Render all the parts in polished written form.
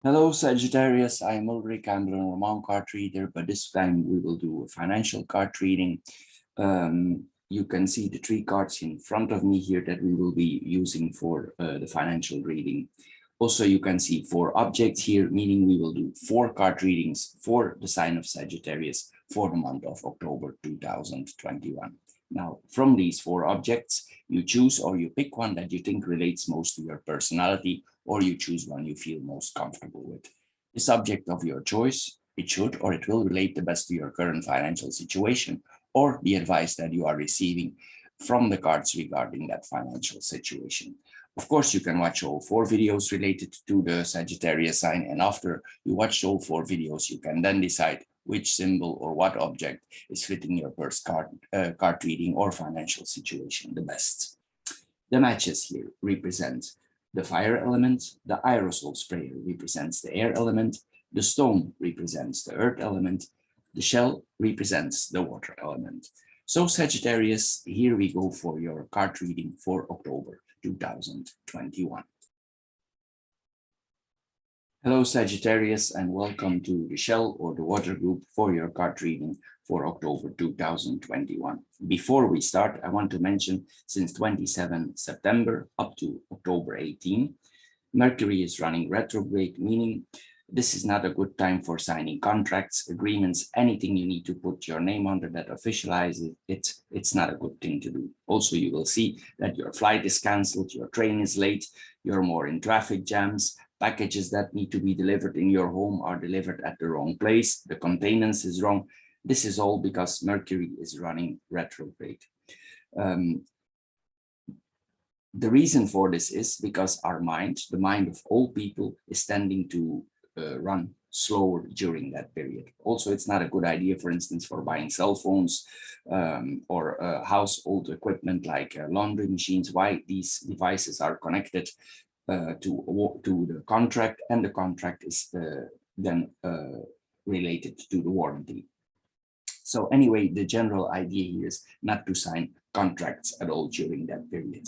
Hello, Sagittarius. I'm Ulrich. I'm a normal card reader, but this time we will do a financial card reading. You can see the three cards in front of me here that we will be using for the financial reading. Also, you can see four objects here, meaning we will do four card readings for the sign of Sagittarius for the month of October 2021. Now, from these four objects, you choose or you pick one that you think relates most to your personality, or you choose one you feel most comfortable with. The subject of your choice, it should or it will relate the best to your current financial situation or the advice that you are receiving from the cards regarding that financial situation. Of course, you can watch all four videos related to the Sagittarius sign, and after you watch all four videos, you can then decide which symbol or what object is fitting your card reading or financial situation the best. The matches here represent the fire element, the aerosol sprayer represents the air element, the stone represents the earth element, the shell represents the water element. So Sagittarius, here we go for your card reading for October 2021. Hello Sagittarius, and welcome to the shell or the water group for your card reading for October 2021. Before we start, I want to mention since 27 September up to October 18, Mercury is running retrograde, meaning this is not a good time for signing contracts, agreements, anything you need to put your name under that officializes it. It's not a good thing to do. Also, you will see that your flight is canceled, your train is late, you're more in traffic jams, packages that need to be delivered in your home are delivered at the wrong place, the containment is wrong. This is all because Mercury is running retrograde. The reason for this is because our mind, the mind of all people, is tending to run slower during that period. Also, it's not a good idea, for instance, for buying cell phones or household equipment like laundry machines. Why these devices are connected to the contract, and the contract is then related to the warranty. So anyway, the general idea here is not to sign contracts at all during that period.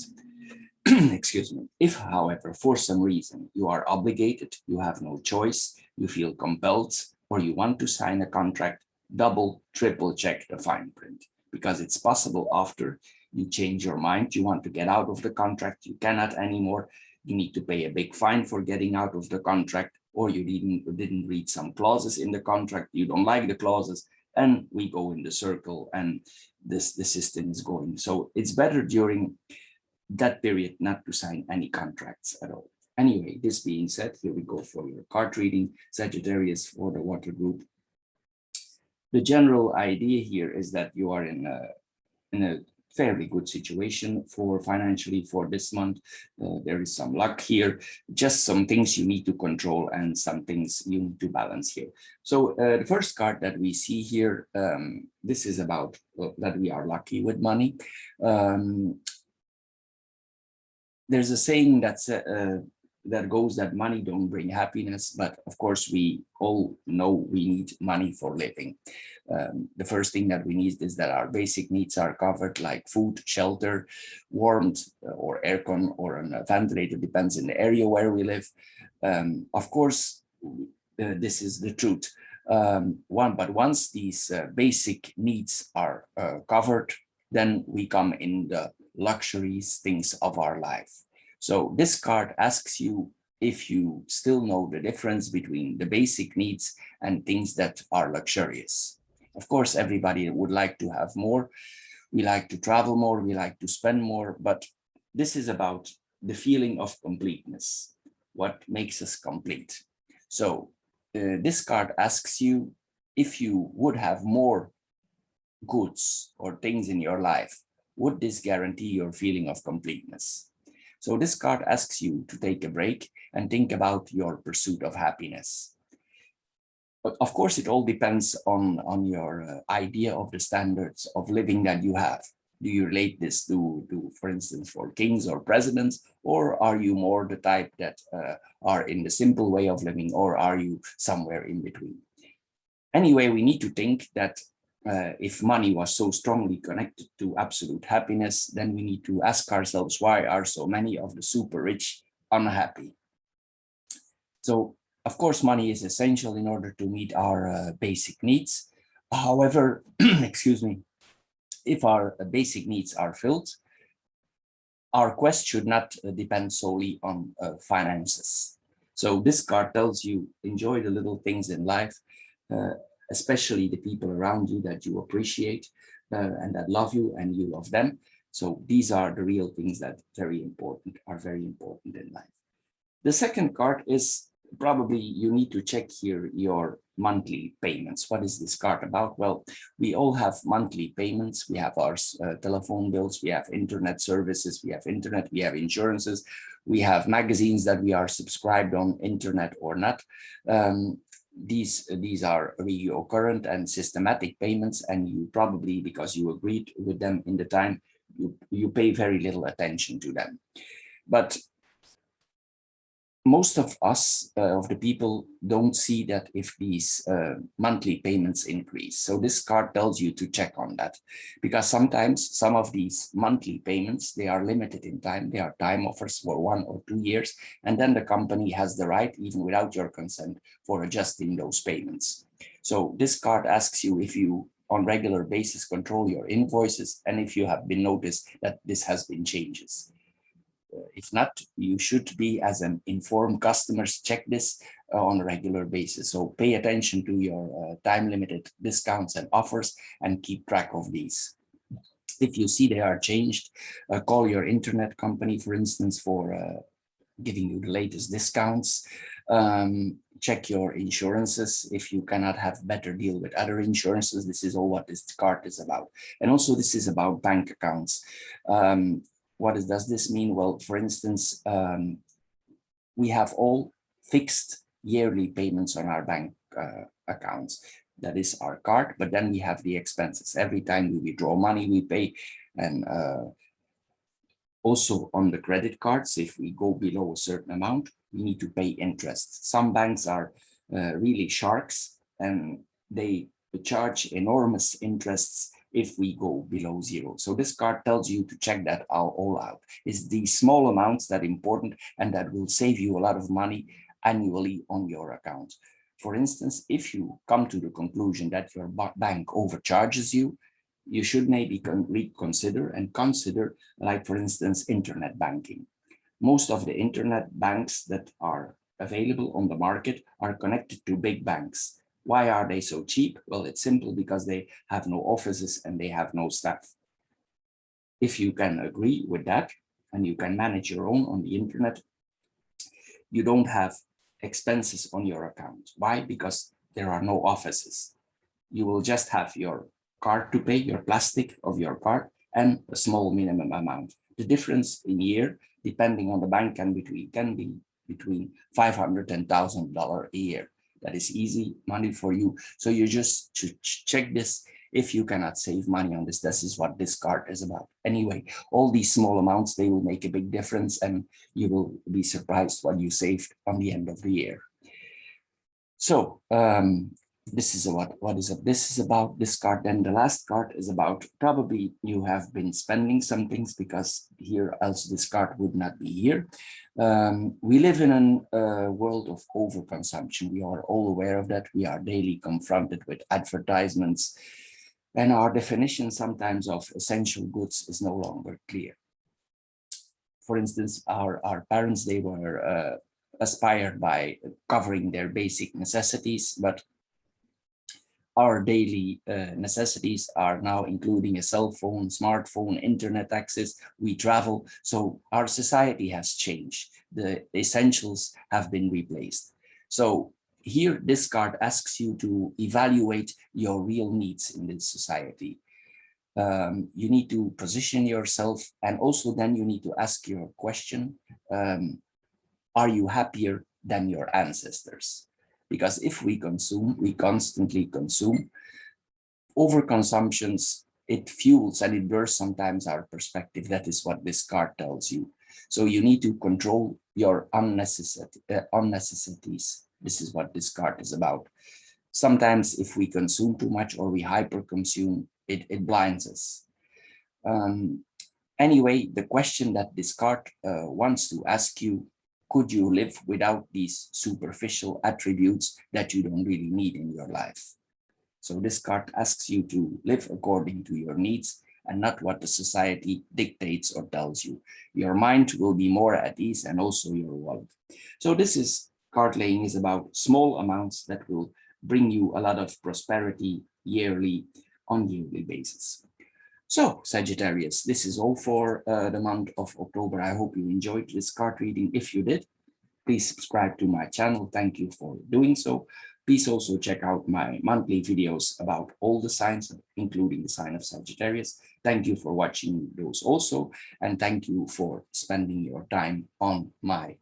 Excuse me. If, however, for some reason you are obligated, you have no choice, you feel compelled, or you want to sign a contract, double, triple check the fine print, because it's possible after you change your mind, you want to get out of the contract, you cannot anymore, you need to pay a big fine for getting out of the contract, or you didn't read some clauses in the contract, you don't like the clauses, and we go in the circle, and the system is going. So it's better during that period not to sign any contracts at all. Anyway, this being said, here we go for your card reading, Sagittarius for the water group. The general idea here is that you are in a fairly good situation for financially for this month. There is some luck here, just some things you need to control and some things you need to balance here. So the first card that we see here, this is about that we are lucky with money. There's a saying that goes that money don't bring happiness, but of course we all know we need money for living. The first thing that we need is that our basic needs are covered, like food, shelter, warmth, or aircon, or a ventilator, depends in the area where we live. Of course, this is the truth. But once these basic needs are covered, then we come in the luxuries, things of our life. So this card asks you if you still know the difference between the basic needs and things that are luxurious. Of course, everybody would like to have more. We like to travel more, we like to spend more, but this is about the feeling of completeness, what makes us complete. So this card asks you if you would have more goods or things in your life, would this guarantee your feeling of completeness? So this card asks you to take a break and think about your pursuit of happiness. But of course, it all depends on your idea of the standards of living that you have. Do you relate this to, for instance, for kings or presidents, or are you more the type that are in the simple way of living, or are you somewhere in between? Anyway, we need to think that if money was so strongly connected to absolute happiness, then we need to ask ourselves, why are so many of the super rich unhappy? So Of course, money is essential in order to meet our basic needs. However, excuse me, if our basic needs are filled, our quest should not depend solely on finances. So this card tells you enjoy the little things in life, uh, especially the people around you that you appreciate and that love you and you love them. So these are the real things that are very important in life. The second card is probably you need to check here your monthly payments. What is this card about? Well, we all have monthly payments. We have our telephone bills, we have internet services, we have internet, we have insurances, we have magazines that we are subscribed on internet or not. These are recurrent and systematic payments, and you probably, because you agreed with them in the time, you pay very little attention to them. But most of us, of the people, don't see that if these monthly payments increase. So this card tells you to check on that, because sometimes some of these monthly payments, they are limited in time. They are time offers for 1 or 2 years. And then the company has the right, even without your consent, for adjusting those payments. So this card asks you if you on regular basis control your invoices, and if you have been noticed that this has been changes. If not, you should be, as an informed customers, check this on a regular basis. So pay attention to your time limited discounts and offers and keep track of these. If you see they are changed, call your internet company, for instance, for giving you the latest discounts. Check your insurances. If you cannot have better deal with other insurances, this is all what this card is about. And also this is about bank accounts. What does this mean? Well, for instance, we have all fixed yearly payments on our bank accounts. That is our card, but then we have the expenses. Every time we withdraw money, we pay. And also on the credit cards, if we go below a certain amount, we need to pay interest. Some banks are really sharks, and they charge enormous interests if we go below zero. So this card tells you to check that all out. Is these small amounts that important, and that will save you a lot of money annually on your account. For instance, if you come to the conclusion that your bank overcharges you, you should maybe reconsider and consider, like for instance, internet banking. Most of the internet banks that are available on the market are connected to big banks. Why are they so cheap? Well, it's simple, because they have no offices and they have no staff. If you can agree with that and you can manage your own on the internet, you don't have expenses on your account. Why? Because there are no offices. You will just have your card to pay, your plastic of your card, and a small minimum amount. The difference in year, depending on the bank, can be between $500 and $1,000 a year. That is easy money for you. So you just should check this. If you cannot save money on this, this is what this card is about. Anyway, all these small amounts, they will make a big difference, and you will be surprised what you saved on the end of the year. So this is this is about this card. Then the last card is about, probably you have been spending some things, because here else this card would not be here. We live in a world of overconsumption. We are all aware of that. We are daily confronted with advertisements, and our definition sometimes of essential goods is no longer clear. For instance, our parents, they were aspired by covering their basic necessities, but our daily necessities are now including a cell phone, smartphone, internet access. We travel. So our society has changed. The essentials have been replaced. So here, this card asks you to evaluate your real needs in this society. You need to position yourself, and also then you need to ask your question, are you happier than your ancestors? Because if we consume, we constantly consume. Overconsumptions, it fuels and it bursts sometimes our perspective. That is what this card tells you. So you need to control your unnecessities. This is what this card is about. Sometimes if we consume too much or we hyperconsume, it blinds us. Anyway, the question that this card wants to ask you could you live without these superficial attributes that you don't really need in your life? So this card asks you to live according to your needs and not what the society dictates or tells you. Your mind will be more at ease, and also your wallet. So this is card laying is about small amounts that will bring you a lot of prosperity on yearly basis. So Sagittarius, this is all for the month of October. I hope you enjoyed this card reading. If you did, please subscribe to my channel. Thank you for doing so. Please also check out my monthly videos about all the signs, including the sign of Sagittarius. Thank you for watching those also, and thank you for spending your time on my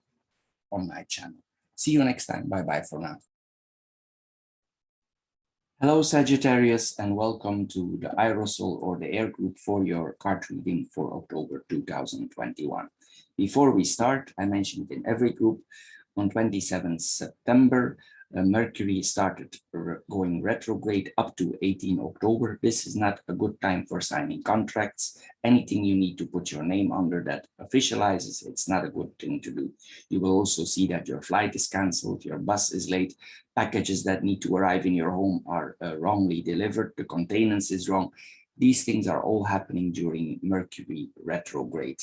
channel. See you next time. Bye-bye for now. Hello Sagittarius, and welcome to the Aerosol or the Air Group for your card reading for October 2021. Before we start, I mentioned in every group, on 27th September, Mercury started going retrograde up to 18 October. This is not a good time for signing contracts. Anything you need to put your name under that officializes, it's not a good thing to do. You will also see that your flight is canceled, your bus is late, packages that need to arrive in your home are wrongly delivered, the containers is wrong. These things are all happening during Mercury retrograde.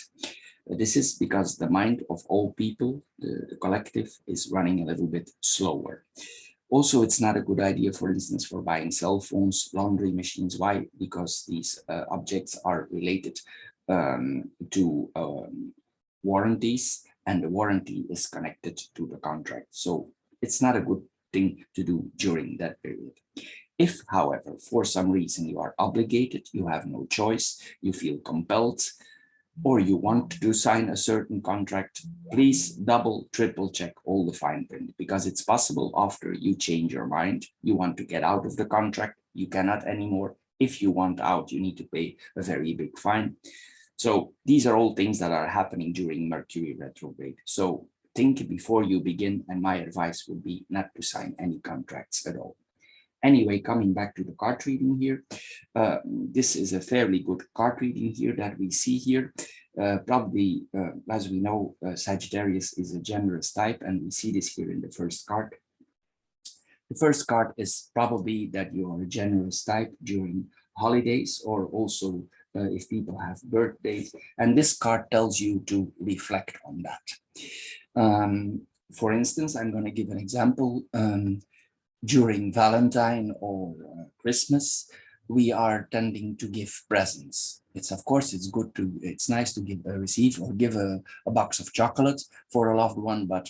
This is because the mind of all people, the collective, is running a little bit slower. Also, it's not a good idea, for instance, for buying cell phones, laundry machines. Why? Because these objects are related to warranties, and the warranty is connected to the contract. So it's not a good thing to do during that period. If, however, for some reason you are obligated, you have no choice, you feel compelled, or you want to sign a certain contract, please double, triple check all the fine print, because it's possible after you change your mind, you want to get out of the contract, you cannot anymore. If you want out, you need to pay a very big fine. So these are all things that are happening during Mercury retrograde. So think before you begin, and my advice would be not to sign any contracts at all. Anyway, coming back to the card reading here, this is a fairly good card reading here that we see here. Probably, as we know, Sagittarius is a generous type, and we see this here in the first card. The first card is probably that you are a generous type during holidays, or also if people have birthdays. And this card tells you to reflect on that. For instance, I'm going to give an example. During Valentine or Christmas, we are tending to give presents. Of course, it's nice to receive or give a box of chocolates for a loved one, but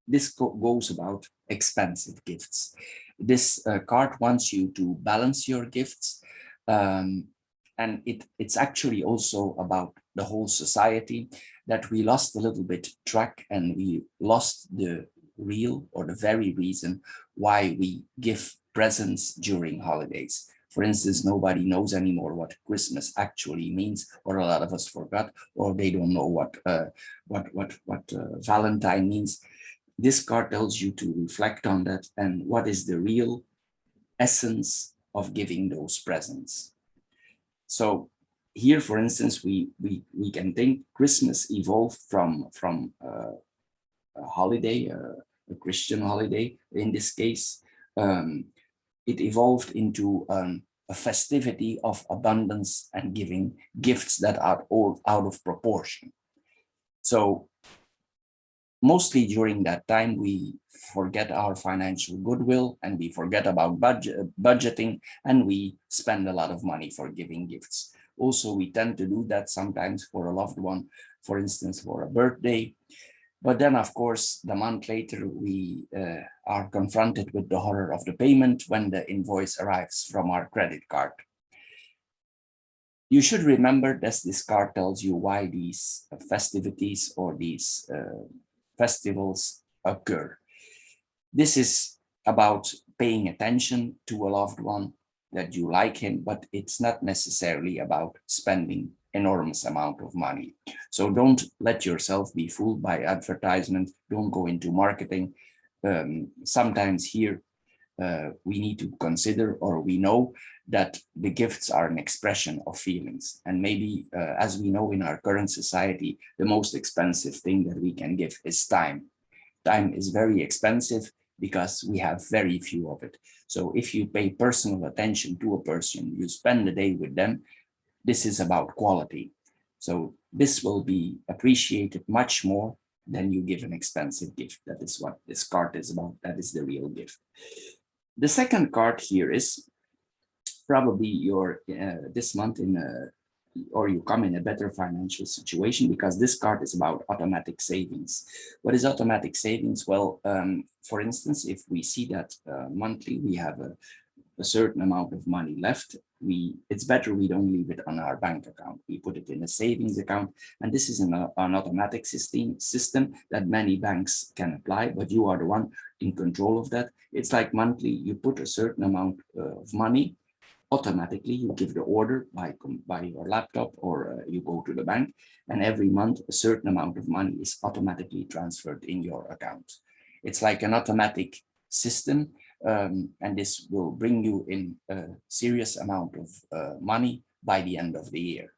this goes about expensive gifts. This card wants you to balance your gifts, and it's actually also about the whole society, that we lost a little bit track, and we lost the real or the very reason why we give presents during holidays. For instance, nobody knows anymore what Christmas actually means, or a lot of us forgot, or they don't know what Valentine means. This card tells you to reflect on that, and what is the real essence of giving those presents. So here, for instance, we can think Christmas evolved from a holiday, a Christian holiday in this case. It evolved into a festivity of abundance and giving gifts that are all out of proportion. So mostly during that time, we forget our financial goodwill, and we forget about budgeting, and we spend a lot of money for giving gifts. Also, we tend to do that sometimes for a loved one, for instance, for a birthday. But then, of course, the month later, we are confronted with the horror of the payment when the invoice arrives from our credit card. You should remember that this card tells you why these festivities or these festivals occur. This is about paying attention to a loved one, that you like him, but it's not necessarily about spending enormous amount of money. So don't let yourself be fooled by advertisement. Don't go into marketing. Sometimes here we need to consider, or we know that the gifts are an expression of feelings. And maybe, as we know in our current society, the most expensive thing that we can give is time. Time is very expensive because we have very few of it. So if you pay personal attention to a person, you spend the day with them, this is about quality. So this will be appreciated much more than you give an expensive gift. That is what this card is about. That is the real gift. The second card here is probably your this month in a, or you come in a better financial situation, because this card is about automatic savings. What is automatic savings? Well, for instance, if we see that monthly we have a certain amount of money left, it's better we don't leave it on our bank account. We put it in a savings account, and this is an automatic system that many banks can apply, but you are the one in control of that. It's like monthly, you put a certain amount of money. Automatically you give the order by your laptop, or you go to the bank, and every month a certain amount of money is automatically transferred in your account. It's like an automatic system, and this will bring you in a serious amount of money by the end of the year.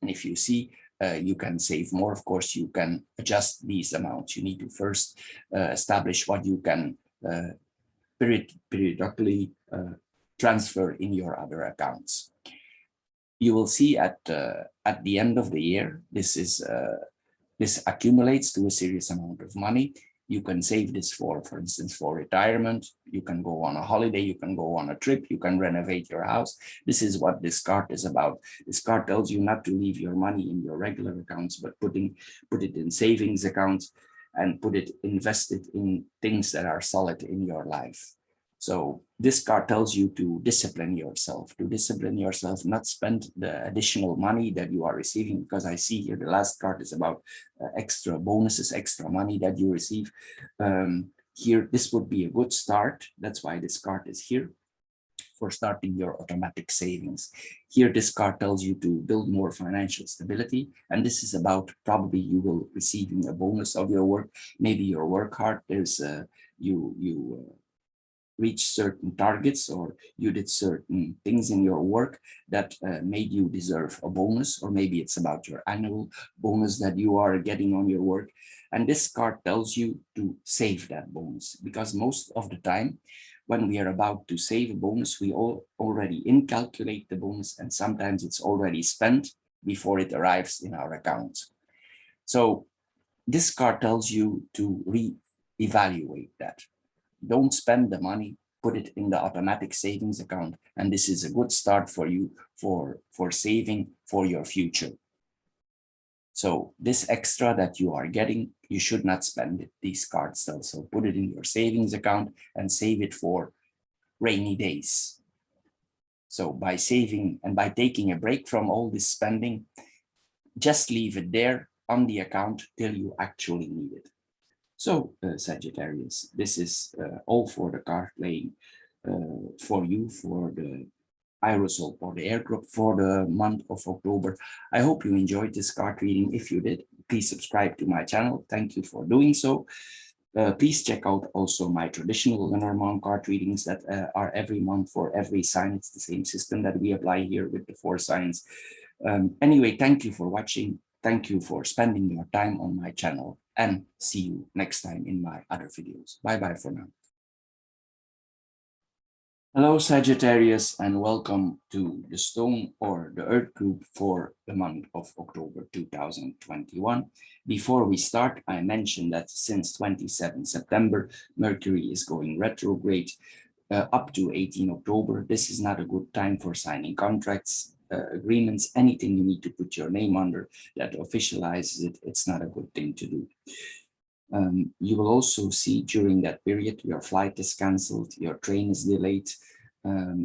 And if you see you can save more, of course you can adjust these amounts. You need to first establish what you can periodically transfer in your other accounts. You will see at the end of the year, this accumulates to a serious amount of money. You can save this for instance, for retirement. You can go on a holiday, you can go on a trip, you can renovate your house. This is what this card is about. This card tells you not to leave your money in your regular accounts, but put it in savings accounts, and invested in things that are solid in your life. So this card tells you to discipline yourself, not spend the additional money that you are receiving, because I see here the last card is about extra bonuses, extra money that you receive. Here, this would be a good start. That's why this card is here, for starting your automatic savings. Here, this card tells you to build more financial stability. And this is about probably you will receiving a bonus of your work. Maybe you work hard. There's you reach certain targets, or you did certain things in your work that made you deserve a bonus, or maybe it's about your annual bonus that you are getting on your work. And this card tells you to save that bonus, because most of the time when we are about to save a bonus, we already incalculate the bonus, and sometimes it's already spent before it arrives in our account. So this card tells you to re-evaluate that. Don't spend the money, put it in the automatic savings account. And this is a good start for you for saving for your future. So this extra that you are getting, you should not spend it, these cards still. So put it in your savings account and save it for rainy days. So by saving and by taking a break from all this spending, just leave it there on the account till you actually need it. So Sagittarius, this is all for the card playing for you, for the aerosol or the air group for the month of October. I hope you enjoyed this card reading. If you did, please subscribe to my channel. Thank you for doing so. Please check out also my traditional Lenormand card readings that are every month for every sign. It's the same system that we apply here with the 4 signs. Anyway, thank you for watching. Thank you for spending your time on my channel, and see you next time in my other videos. Bye-bye for now. Hello Sagittarius, and welcome to the Stone or the Earth group for the month of October 2021. Before we start, I mentioned that since 27 September, Mercury is going retrograde up to 18 October. This is not a good time for signing contracts, agreements, anything you need to put your name under that officializes it. It's not a good thing to do. You will also see during that period your flight is cancelled, your train is delayed.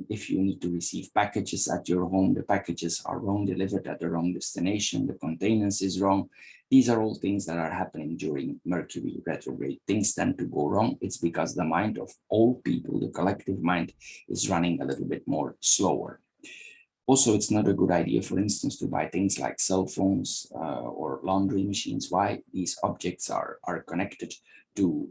If you need to receive packages at your home, the packages are wrong, delivered at the wrong destination, the containers is wrong. These are all things that are happening during Mercury retrograde. Things tend to go wrong. It's because the mind of all people, the collective mind, is running a little bit more slower. Also, it's not a good idea, for instance, to buy things like cell phones or laundry machines. Why? These objects are connected to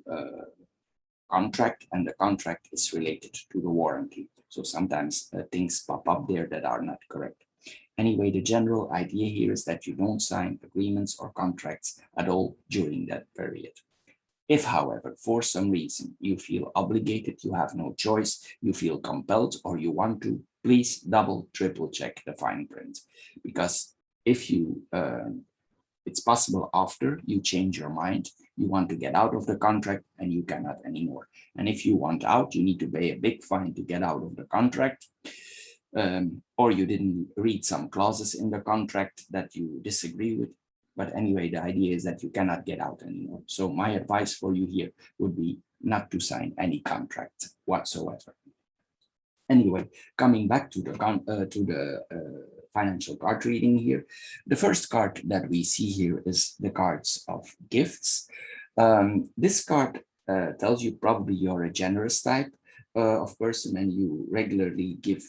contract, and the contract is related to the warranty. So sometimes things pop up there that are not correct. Anyway, the general idea here is that you don't sign agreements or contracts at all during that period. If, however, for some reason you feel obligated, you have no choice, you feel compelled, or you want to, please double, triple check the fine print. Because if you, it's possible after you change your mind, you want to get out of the contract and you cannot anymore. And if you want out, you need to pay a big fine to get out of the contract. Or you didn't read some clauses in the contract that you disagree with. But anyway, the idea is that you cannot get out anymore. So my advice for you here would be not to sign any contract whatsoever. Anyway, coming back to the financial card reading here, the first card that we see here is the cards of gifts. This card tells you probably you're a generous type of person and you regularly give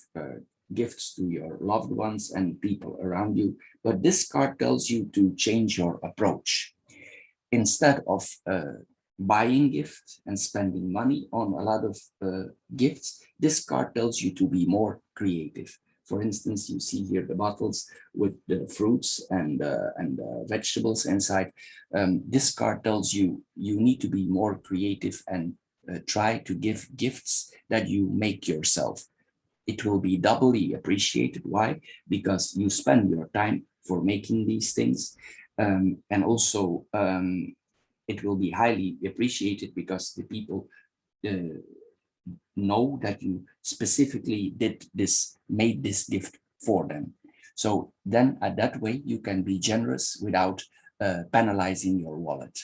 gifts to your loved ones and people around you. But this card tells you to change your approach. Instead of buying gifts and spending money on a lot of gifts, this card tells you to be more creative. For instance, you see here the bottles with the fruits and vegetables inside. This card tells you you need to be more creative and try to give gifts that you make yourself. It will be doubly appreciated. Why? Because you spend your time for making these things. And also it will be highly appreciated because the people know that you specifically made this gift for them. So then at that way, you can be generous without penalizing your wallet.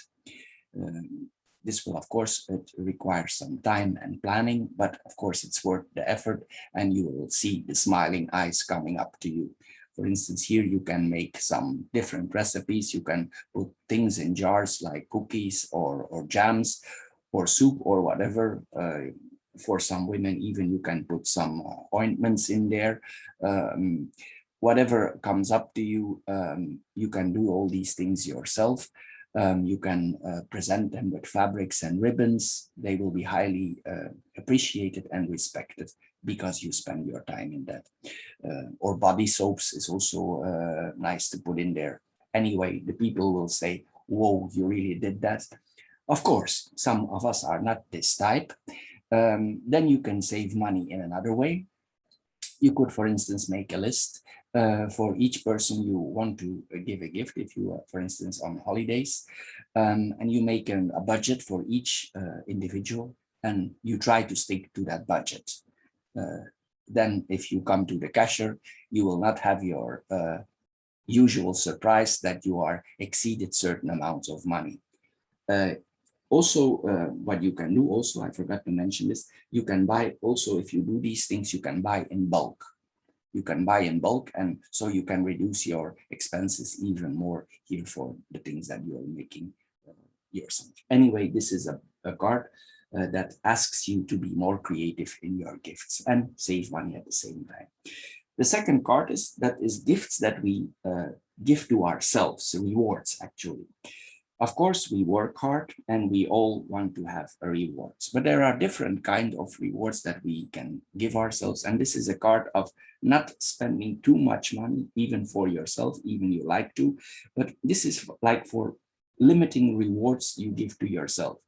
This will, of course, it requires some time and planning, but of course it's worth the effort and you will see the smiling eyes coming up to you. For instance, here you can make some different recipes. You can put things in jars like cookies or jams or soup or whatever. For some women, even you can put some ointments in there. Whatever comes up to you, you can do all these things yourself. You can present them with fabrics and ribbons. They will be highly appreciated and respected because you spend your time in that. Or body soaps is also nice to put in there. Anyway, the people will say, whoa, you really did that. Of course, some of us are not this type. Then you can save money in another way. You could, for instance, make a list for each person you want to give a gift, if you are, for instance, on holidays, and you make a budget for each individual, and you try to stick to that budget. Then if you come to the cashier, you will not have your usual surprise that you are exceeded certain amounts of money. Also, what you can do also, I forgot to mention this, you can buy also, if you do these things, you can buy in bulk. You can buy in bulk, and so you can reduce your expenses even more here for the things that you are making yourself. Anyway, this is a card that asks you to be more creative in your gifts and save money at the same time. The second card is gifts that we give to ourselves, rewards actually. Of course, we work hard and we all want to have rewards, but there are different kinds of rewards that we can give ourselves. And this is a card of not spending too much money, even for yourself, even you like to, but this is like for limiting rewards you give to yourself.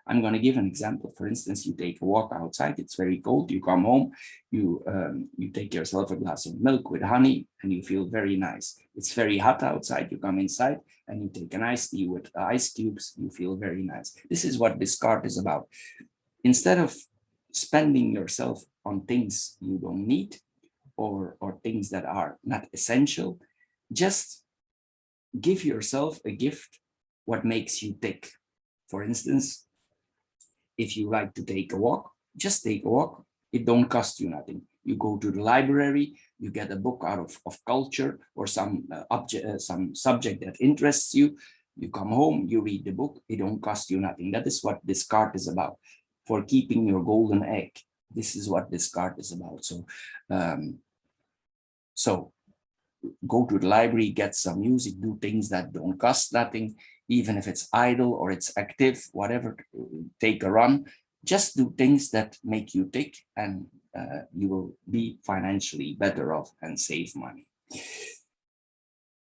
I'm going to give an example. For instance, you take a walk outside, it's very cold, you come home, you take yourself a glass of milk with honey and you feel very nice. It's very hot outside, you come inside and you take an iced tea with ice cubes, you feel very nice. This is what this card is about. Instead of spending yourself on things you don't need or things that are not essential, just give yourself a gift what makes you tick. For instance, if you like to take a walk, just take a walk. It don't cost you nothing. You go to the library, you get a book out of culture or some subject that interests you. You come home, you read the book. It don't cost you nothing. That is what this card is about. For keeping your golden egg. This is what this card is about. So go to the library, get some music, do things that don't cost nothing. Even if it's idle or it's active, whatever, take a run, Just do things that make you tick, and you will be financially better off and save money.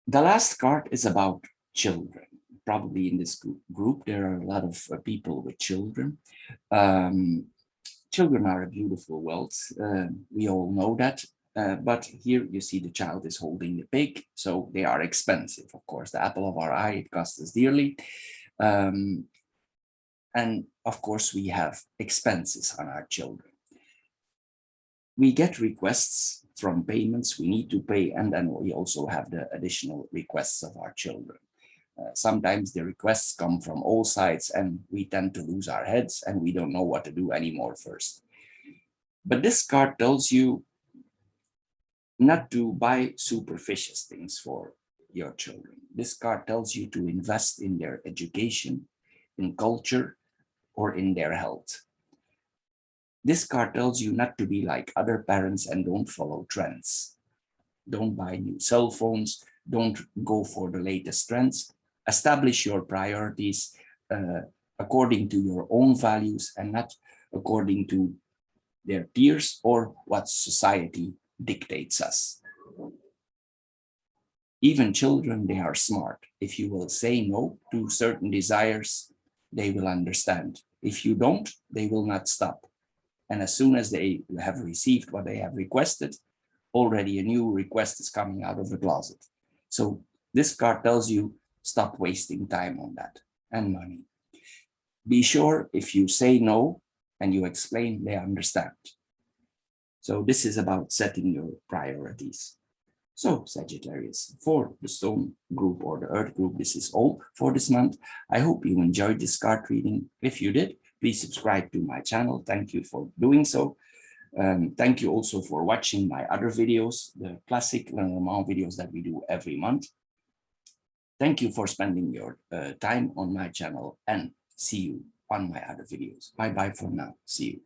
The last card is about children. Probably in this group, there are a lot of people with children. Um, Children are a beautiful wealth. We all know that. But here you see the child is holding the pig, so they are expensive. Of course, the apple of our eye, it costs us dearly. And of course, we have expenses on our children. We get requests from payments we need to pay, and then we also have the additional requests of our children. Sometimes the requests come from all sides and we tend to lose our heads and we don't know what to do anymore first. But this card tells you not to buy superstitious things for your children. This card tells you to invest in their education, in culture, or in their health. This card tells you not to be like other parents and don't follow trends. Don't buy new cell phones, don't go for the latest trends. Establish your priorities according to your own values and not according to their peers or what society dictates us. Even children, they are smart. If you will say no to certain desires, they will understand. If you don't, they will not stop. And as soon as they have received what they have requested, already a new request is coming out of the closet. So this card tells you, stop wasting time on that and money. Be sure if you say no and you explain, they understand. So this is about setting your priorities. So Sagittarius, for the stone group or the earth group, this is all for this month. I hope you enjoyed this card reading. If you did, please subscribe to my channel. Thank you for doing so. Thank you also for watching my other videos, the classic Lenormand videos that we do every month. Thank you for spending your time on my channel and see you on my other videos. Bye-bye for now. See you.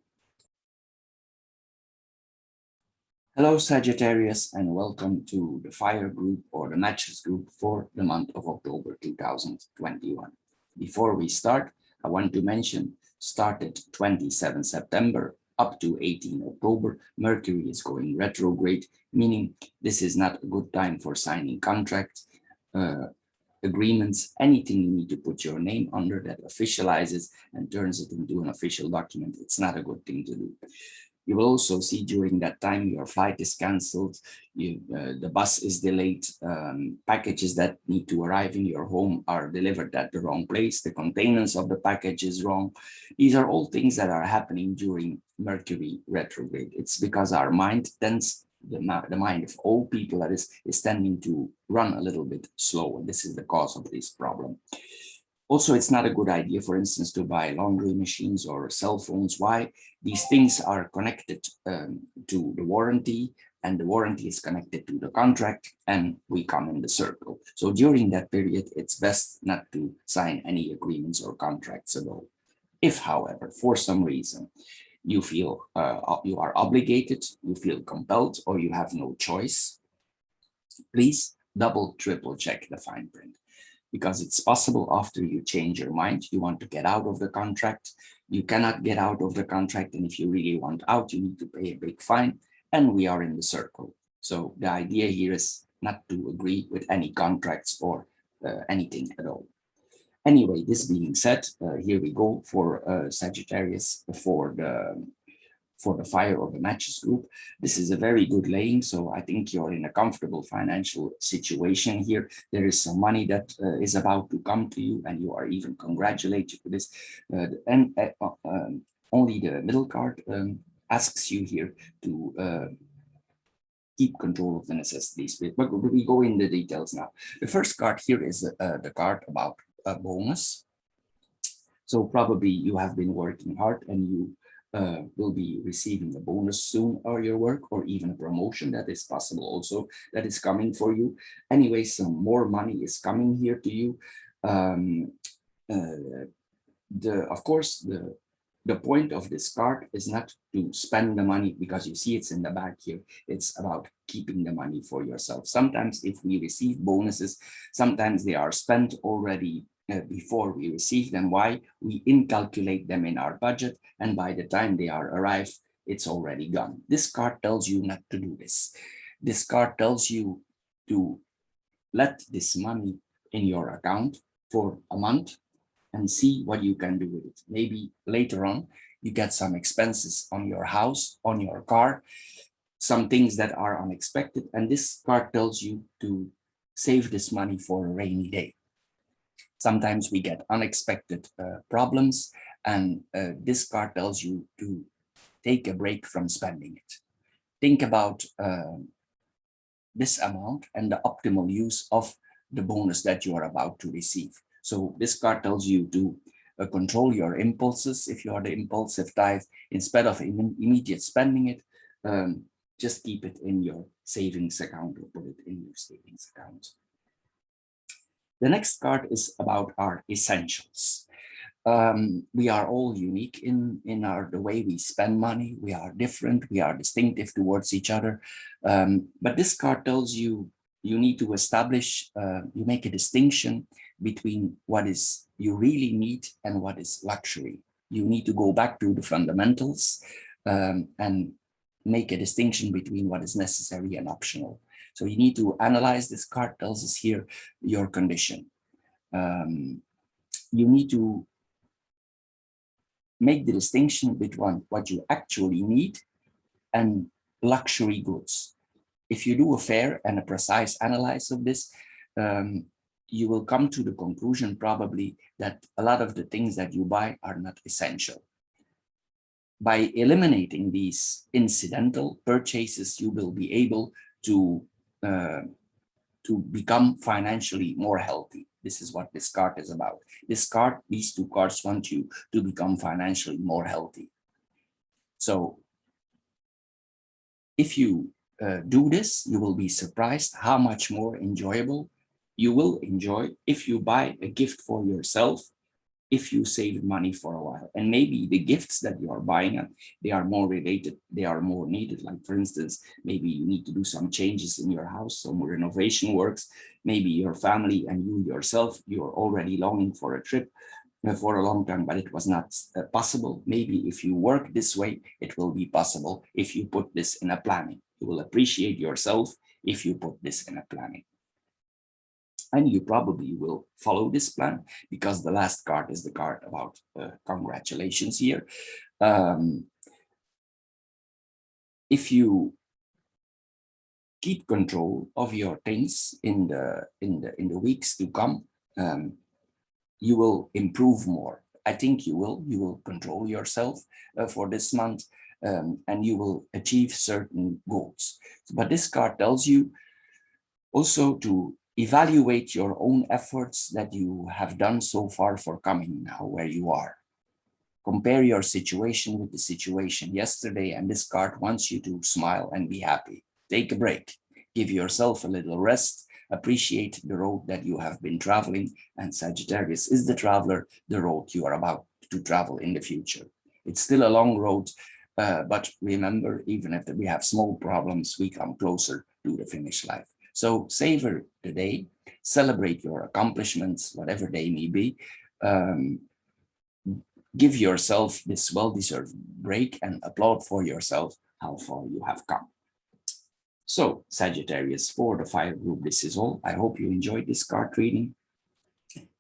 Hello, Sagittarius, and welcome to the fire group or the matches group for the month of October 2021. Before we start, I want to mention, started 27 September up to 18 October, Mercury is going retrograde, meaning this is not a good time for signing contracts, agreements, anything you need to put your name under that officializes and turns it into an official document. It's not a good thing to do. You will also see during that time your flight is cancelled, the bus is delayed, packages that need to arrive in your home are delivered at the wrong place, the containers of the package is wrong. These are all things that are happening during Mercury retrograde. It's because our mind tends, the mind of all people that is tending to run a little bit slow, and this is the cause of this problem. Also, it's not a good idea, for instance, to buy laundry machines or cell phones. Why? These things are connected to the warranty, and the warranty is connected to the contract, and we come in the circle. So during that period, it's best not to sign any agreements or contracts at all. If, however, for some reason, you feel you are obligated, you feel compelled, or you have no choice, please double, triple check the fine print. Because it's possible after you change your mind, you want to get out of the contract. You cannot get out of the contract. And if you really want out, you need to pay a big fine. And we are in the circle. So the idea here is not to agree with any contracts or anything at all. Anyway, this being said, here we go for Sagittarius for the fire or the matches group. This is a very good laying, so I think you're in a comfortable financial situation here. There is some money that is about to come to you, and you are even congratulated for this. Only the middle card asks you here to keep control of the necessities. But we go in the details now. The first card here is the card about a bonus. So probably you have been working hard and you will be receiving a bonus soon or your work, or even a promotion that is possible also that is coming for you. Anyway, some more money is coming here to you. Of course, the point of this card is not to spend the money because you see it's in the back here. It's about keeping the money for yourself. Sometimes if we receive bonuses, sometimes they are spent already before we receive them. Why? We incalculate them in our budget, and by the time they are arrived, it's already gone. This card tells you not to do this. This card tells you to let this money in your account for a month and see what you can do with it. Maybe later on, you get some expenses on your house, on your car, some things that are unexpected. And this card tells you to save this money for a rainy day. Sometimes we get unexpected problems, and this card tells you to take a break from spending it. Think about this amount and the optimal use of the bonus that you are about to receive. So this card tells you to control your impulses. If you are the impulsive type, instead of immediate spending it, just keep it in your savings account or put it in your savings account. The next card is about our essentials. We are all unique in the way we spend money. We are different. We are distinctive towards each other. But this card tells you you need to establish, you make a distinction between what is you really need and what is luxury. You need to go back to the fundamentals and make a distinction between what is necessary and optional. So you need to analyze. This card tells us here your condition. You need to make the distinction between what you actually need and luxury goods. If you do a fair and a precise analysis of this, you will come to the conclusion probably that a lot of the things that you buy are not essential. By eliminating these incidental purchases, you will be able to become financially more healthy. This is what this card is about. These two cards want you to become financially more healthy. So if you do this, you will be surprised how much more enjoyable you will enjoy if you buy a gift for yourself, if you save money for a while. And maybe the gifts that you are buying, they are more related, they are more needed. Like for instance, maybe you need to do some changes in your house, some renovation works. Maybe your family and you yourself, you're already longing for a trip for a long time, but it was not possible. Maybe if you work this way, it will be possible if you put this in a planning. You will appreciate yourself if you put this in a planning. And you probably will follow this plan, because the last card is the card about congratulations here. If you keep control of your things in the weeks to come, you will improve more. I think you will control yourself for this month, and you will achieve certain goals. But this card tells you also to evaluate your own efforts that you have done so far for coming now where you are. Compare your situation with the situation yesterday, and this card wants you to smile and be happy. Take a break, give yourself a little rest, appreciate the road that you have been traveling, and Sagittarius is the traveler, the road you are about to travel in the future. It's still a long road, but remember, even if we have small problems, we come closer to the finish line. So savor the day, celebrate your accomplishments, whatever they may be. Give yourself this well-deserved break and applaud for yourself how far you have come. So Sagittarius, for the fire group, this is all. I hope you enjoyed this card reading.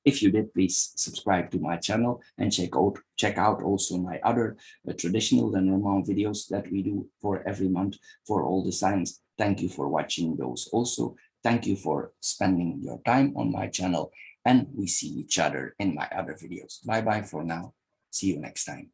If you did, please subscribe to my channel and check out also my other traditional and normal videos that we do for every month for all the signs. Thank you for watching those also. Thank you for spending your time on my channel, and we see each other in my other videos. Bye bye for now. See you next time.